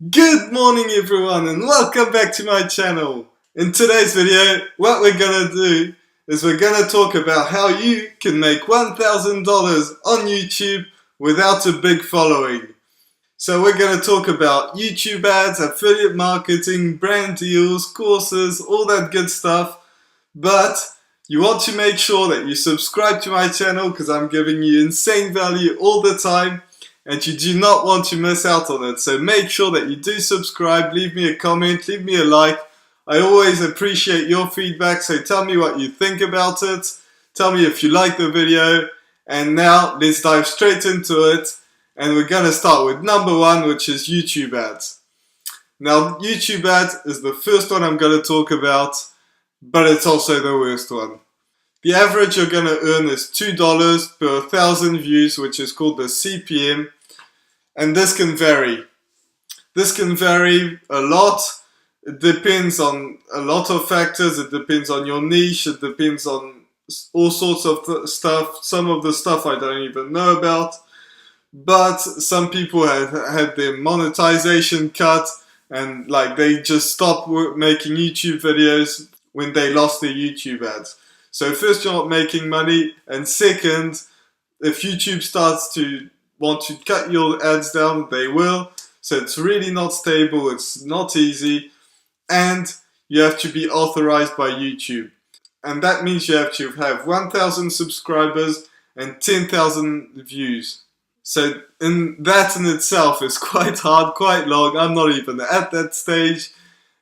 Good morning everyone and welcome back to my channel. In today's video, what we're gonna do is we're gonna talk about how you can make $1,000 on YouTube without a big following. So we're gonna talk about YouTube ads, affiliate marketing, brand deals, courses, all that good stuff. But you want to make sure that you subscribe to my channel because I'm giving you insane value all the time. And you do not want to miss out on it. So make sure that you do subscribe, leave me a comment, leave me a like. I always appreciate your feedback, so tell me what you think about it. Tell me if you like the video. And now let's dive straight into it. And we're gonna start with number one, which is YouTube ads. Now YouTube ads is the first one I'm gonna talk about, but it's also the worst one. The average you're gonna earn is $2 per 1,000 views, which is called the CPM. And this can vary. This can vary a lot. It depends on a lot of factors. It depends on your niche. It depends on all sorts of stuff. Some of the stuff I don't even know about. But some people have had their monetization cut and like they just stopped making YouTube videos when they lost their YouTube ads. So first, you're not making money, and second, if YouTube starts to want to cut your ads down, they will. So it's really not stable, it's not easy, and you have to be authorized by YouTube. And that means you have to have 1,000 subscribers and 10,000 views. So that in itself is quite hard, quite long. I'm not even at that stage.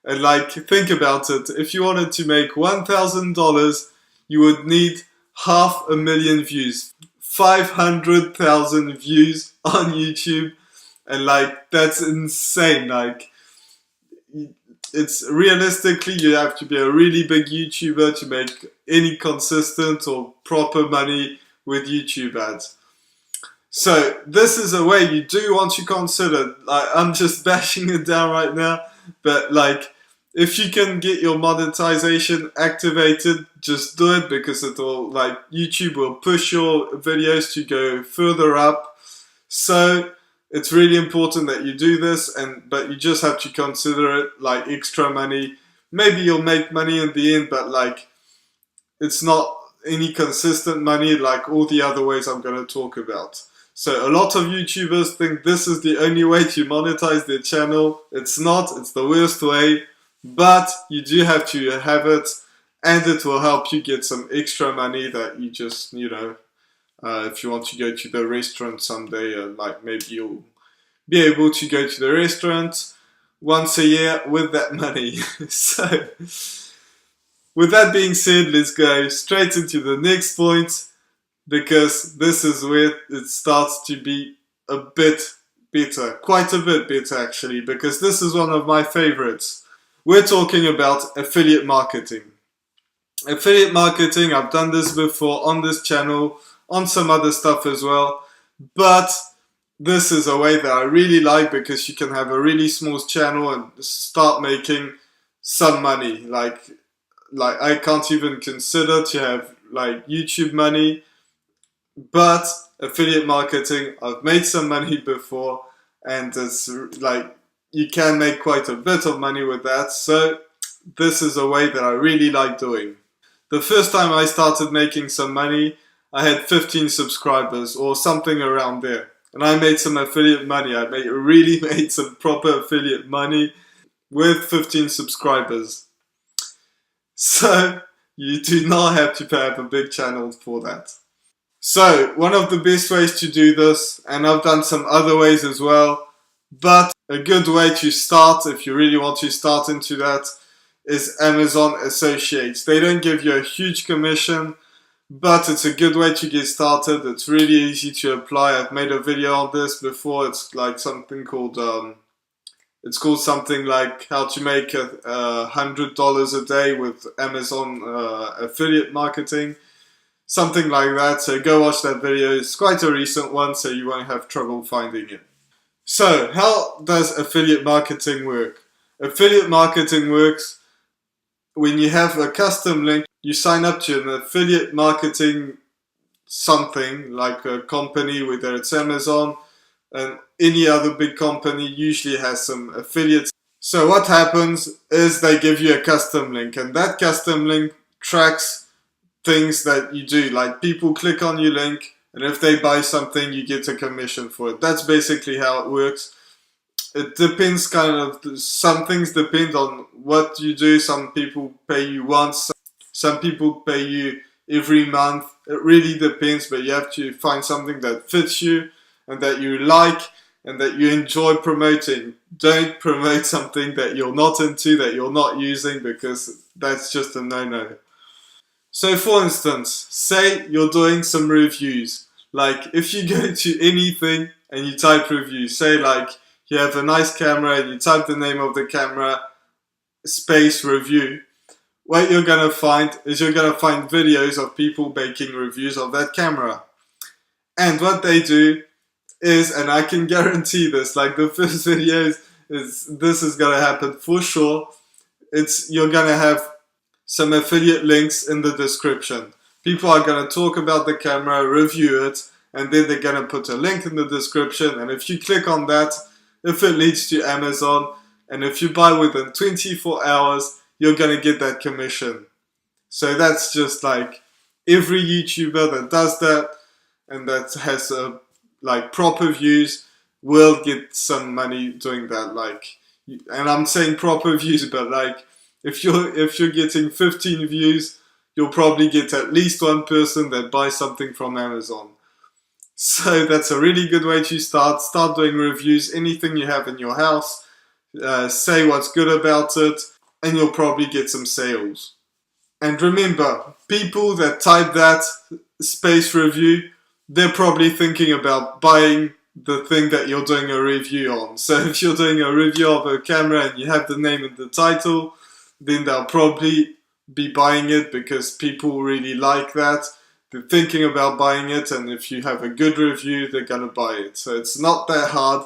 And like, think about it. If you wanted to make $1,000, you would need 500,000 views. 500,000 views on YouTube, and like that's insane. Like, it's realistically you have to be a really big YouTuber to make any consistent or proper money with YouTube ads. So this is a way you do want to consider. Like, I'm just bashing it down right now, but like, if you can get your monetization activated, just do it, because it will, like, YouTube will push your videos to go further up. So it's really important that you do this, but you just have to consider it like extra money. Maybe you'll make money in the end, but like, it's not any consistent money like all the other ways I'm going to talk about. So a lot of YouTubers think this is the only way to monetize their channel. It's not, it's the worst way. But you do have to have it, and it will help you get some extra money that you just, if you want to go to the restaurant someday, like maybe you'll be able to go to the restaurant once a year with that money. So, with that being said, let's go straight into the next point, because this is where it starts to be a bit better, quite a bit better actually, because this is one of my favorites. We're talking about affiliate marketing. Affiliate marketing, I've done this before on this channel, on some other stuff as well, but this is a way that I really like, because you can have a really small channel and start making some money. Like I can't even consider to have like YouTube money, but affiliate marketing, I've made some money before, and it's like, you can make quite a bit of money with that. So this is a way that I really like doing. The first time I started making some money, I had 15 subscribers or something around there. And I made some affiliate money. I really made some proper affiliate money with 15 subscribers. So you do not have to have a big channel for that. So one of the best ways to do this, and I've done some other ways as well, but a good way to start, if you really want to start into that, is Amazon Associates. They don't give you a huge commission, but it's a good way to get started. It's really easy to apply. I've made a video on this before. It's like something called, it's called something like how to make $100 a day with Amazon affiliate marketing. Something like that. So go watch that video. It's quite a recent one, so you won't have trouble finding it. So, how does affiliate marketing work? Affiliate marketing works when you have a custom link. You sign up to an affiliate marketing something, like a company, whether it's Amazon, and any other big company usually has some affiliates. So what happens is they give you a custom link, and that custom link tracks things that you do, like people click on your link, and if they buy something, you get a commission for it. That's basically how it works. It depends kind of, some things depend on what you do. Some people pay you once, some people pay you every month. It really depends, but you have to find something that fits you and that you like and that you enjoy promoting. Don't promote something that you're not into, that you're not using, because that's just a no-no. So for instance, say you're doing some reviews. Like if you go to anything and you type reviews, say like you have a nice camera and you type the name of the camera, space review, what you're gonna find is you're gonna find videos of people making reviews of that camera. And what they do is, and I can guarantee this, like the first videos, this is gonna happen for sure. You're gonna have some affiliate links in the description. People are gonna talk about the camera, review it, and then they're gonna put a link in the description. And if you click on that, if it leads to Amazon, and if you buy within 24 hours, you're gonna get that commission. So that's just like every YouTuber that does that and that has like proper views will get some money doing that. Like, and I'm saying proper views, but like if you're getting 15 views, you'll probably get at least one person that buys something from Amazon. So that's a really good way to start doing reviews. Anything you have in your house, say what's good about it, and you'll probably get some sales. And remember, people that type that space review, they're probably thinking about buying the thing that you're doing a review on. So if you're doing a review of a camera and you have the name in the title, then they'll probably be buying it because people really like that. They're thinking about buying it, and if you have a good review, they're gonna buy it. So it's not that hard,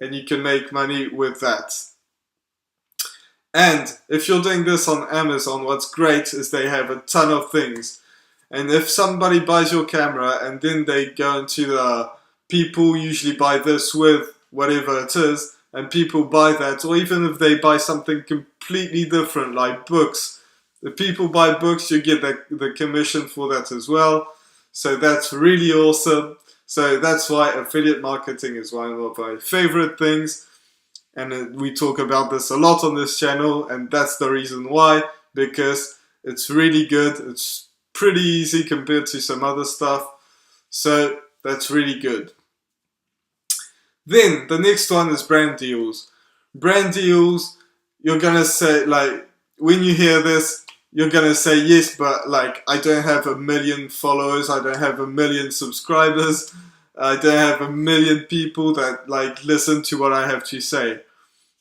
and you can make money with that. And if you're doing this on Amazon, what's great is they have a ton of things. And if somebody buys your camera and then they go into the people usually buy this with whatever it is, and people buy that, or even if they buy something completely different like books, if people buy books, you get the commission for that as well. So that's really awesome. So that's why affiliate marketing is one of my favorite things. And we talk about this a lot on this channel, and that's the reason why, because it's really good. It's pretty easy compared to some other stuff. So that's really good. Then the next one is brand deals. Brand deals, you're gonna say, like, when you hear this, you're gonna say, yes, but like I don't have 1 million followers, I don't have 1 million subscribers, I don't have 1 million people that like listen to what I have to say.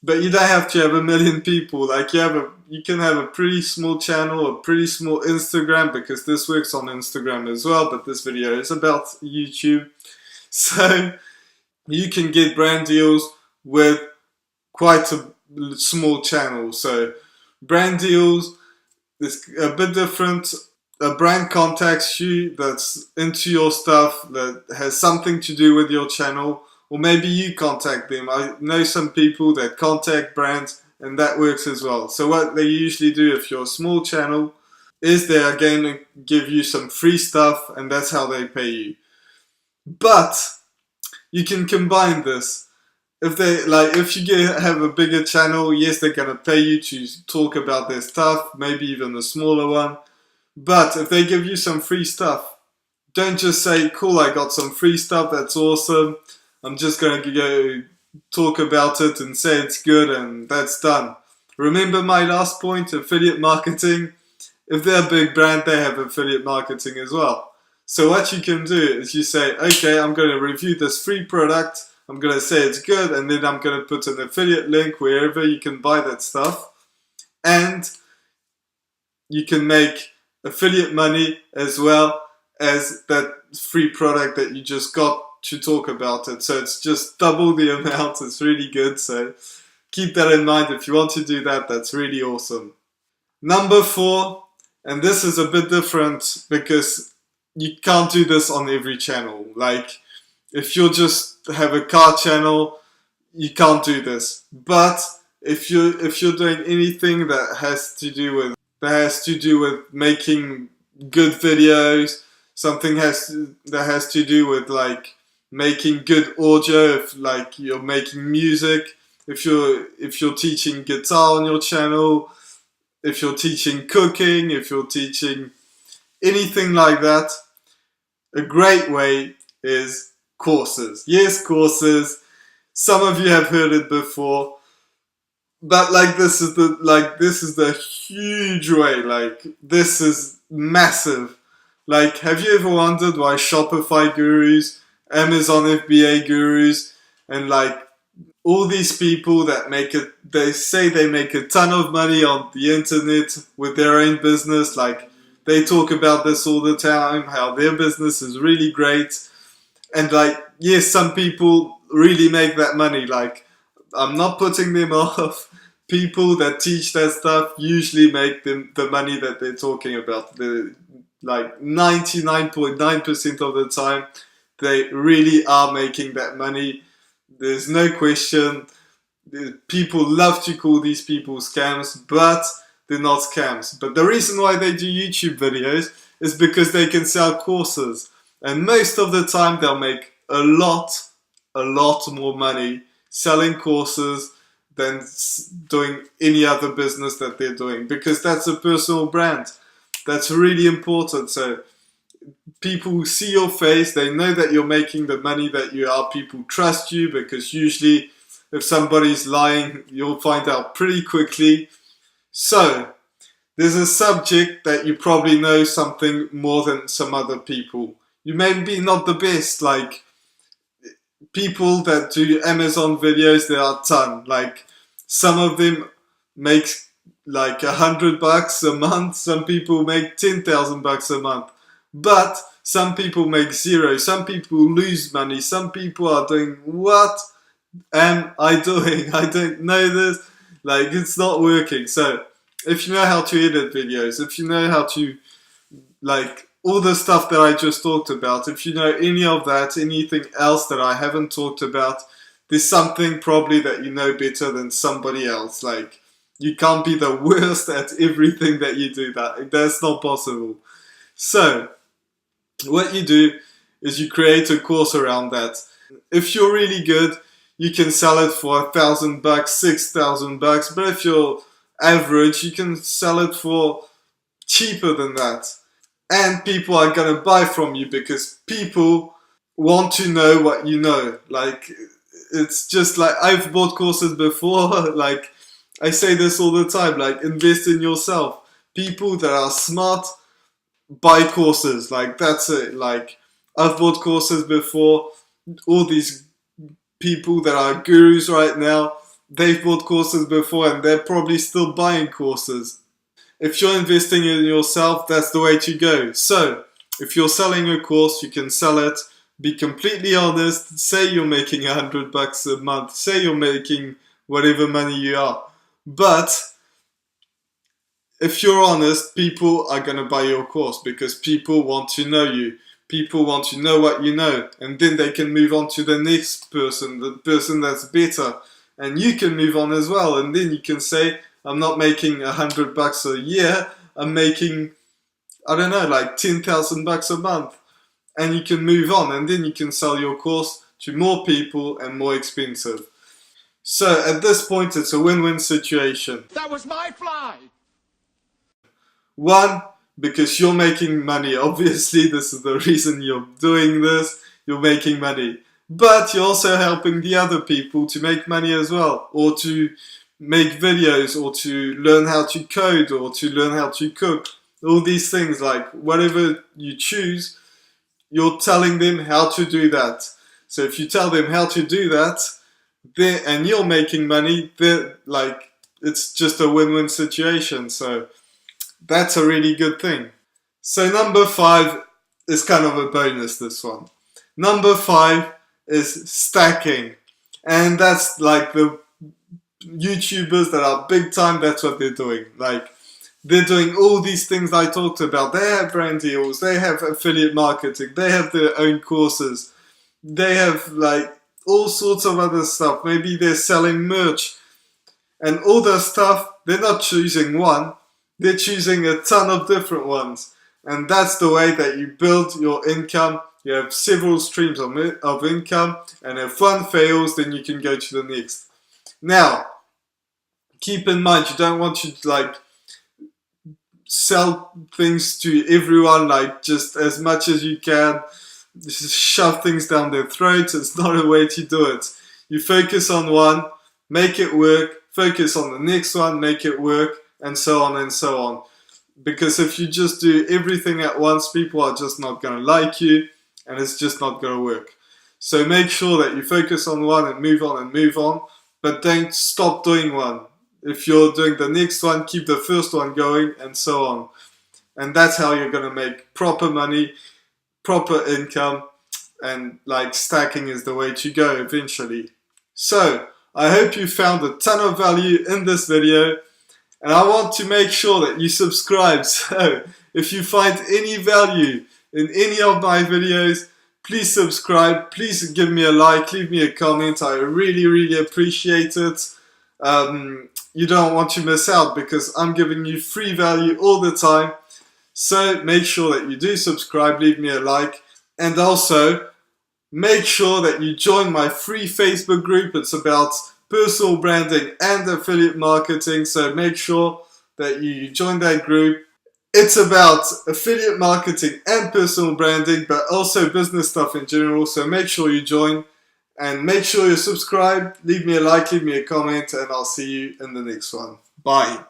But you don't have to have 1 million people. Like you can have a pretty small channel, a pretty small Instagram, because this works on Instagram as well, but this video is about YouTube. So you can get brand deals with quite a small channel. So brand deals is a bit different. A brand contacts you that's into your stuff, that has something to do with your channel, or maybe you contact them. I know some people that contact brands, and that works as well. So what they usually do, if you're a small channel, is they are going to give you some free stuff, and that's how they pay you. But you can combine this. If you have a bigger channel, yes, they're gonna pay you to talk about their stuff, maybe even a smaller one. But if they give you some free stuff, don't just say, cool, I got some free stuff, that's awesome, I'm just gonna go talk about it and say it's good and that's done. Remember my last point, affiliate marketing? If they're a big brand, they have affiliate marketing as well. So what you can do is you say, okay, I'm gonna review this free product, I'm going to say it's good, and then I'm going to put an affiliate link wherever you can buy that stuff. And you can make affiliate money as well as that free product that you just got to talk about it. So it's just double the amount. It's really good. So keep that in mind. If you want to do that, that's really awesome. Number 4, and this is a bit different because you can't do this on every channel. Like, if you're just have a car channel, you can't do this. But if you're doing anything that has to do with making good videos, that has to do with like making good audio, if like you're making music, if you're teaching guitar on your channel, if you're teaching cooking, if you're teaching anything like that, a great way is courses. Yes, courses. Some of you have heard it before, but like this is the huge way. Like this is massive. Like, have you ever wondered why Shopify gurus, Amazon FBA gurus, and like all these people that they say they make a ton of money on the internet with their own business, like they talk about this all the time, how their business is really great. And like, yes, some people really make that money. Like, I'm not putting them off. People that teach that stuff usually make the money that they're talking about. Like 99.9% of the time, they really are making that money. There's no question. People love to call these people scams, but they're not scams. But the reason why they do YouTube videos is because they can sell courses. And most of the time they'll make a lot more money selling courses than doing any other business that they're doing, because that's a personal brand. That's really important. So people see your face, they know that you're making the money that you are. People trust you, because usually if somebody's lying, you'll find out pretty quickly. So there's a subject that you probably know something more than some other people. You may be not the best, like people that do Amazon videos, there are a ton. Like some of them make like $100 a month. Some people make $10,000 a month. But some people make zero. Some people lose money. Some people are doing, what am I doing? I don't know this. Like, it's not working. So if you know how to edit videos, if you know how to, like, all the stuff that I just talked about, if you know any of that, anything else that I haven't talked about, there's something probably that you know better than somebody else. Like, you can't be the worst at everything that you do. That's not possible. So what you do is you create a course around that. If you're really good, you can sell it for $1,000, $6,000. But if you're average, you can sell it for cheaper than that. And people are gonna buy from you because people want to know what you know. Like, it's just like, I've bought courses before. Like, I say this all the time, like, invest in yourself. People that are smart buy courses. Like, that's it. Like, I've bought courses before. All these people that are gurus right now, they've bought courses before and they're probably still buying courses. If you're investing in yourself, that's the way to go. So, if you're selling a course, you can sell it. Be completely honest. Say you're making $100 a month. Say you're making whatever money you are. But if you're honest, people are going to buy your course because people want to know you. People want to know what you know. And then they can move on to the next person, the person that's better. And you can move on as well. And then you can say, I'm not making $100 a year. I'm making, I don't know, like $10,000 a month. And you can move on. And then you can sell your course to more people and more expensive. So at this point, it's a win-win situation. That was my fly! One, because you're making money. Obviously, this is the reason you're doing this. You're making money. But you're also helping the other people to make money as well. Or to make videos, or to learn how to code, or to learn how to cook. All these things, like whatever you choose, you're telling them how to do that. So if you tell them how to do that, and you're making money, like, it's just a win-win situation. So that's a really good thing. So number 5 is kind of a bonus, this one. Number 5 is stacking. And that's like the YouTubers that are big time, that's what they're doing. Like, they're doing all these things I talked about. They have brand deals, they have affiliate marketing, they have their own courses, they have like all sorts of other stuff. Maybe they're selling merch and all that stuff. They're not choosing one, they're choosing a ton of different ones. And that's the way that you build your income. You have several streams of income, and if one fails, then you can go to the next. Now, keep in mind, you don't want to like sell things to everyone, like just as much as you can, just shove things down their throats. It's not a way to do it. You focus on one, make it work, focus on the next one, make it work, and so on and so on. Because if you just do everything at once, people are just not going to like you, and it's just not going to work. So make sure that you focus on one and move on, but don't stop doing one. If you're doing the next one, keep the first one going, and so on. And that's how you're going to make proper money, proper income, and like stacking is the way to go eventually. So I hope you found a ton of value in this video, and I want to make sure that you subscribe. So if you find any value in any of my videos, please subscribe, please give me a like, leave me a comment. I really appreciate it. You don't want to miss out because I'm giving you free value all the time. So make sure that you do subscribe, leave me a like, and also make sure that you join my free Facebook group. It's about personal branding and affiliate marketing, so make sure that you join that group. It's about affiliate marketing and personal branding, but also business stuff in general, so make sure you join. And make sure you subscribe, leave me a like, leave me a comment, and I'll see you in the next one. Bye.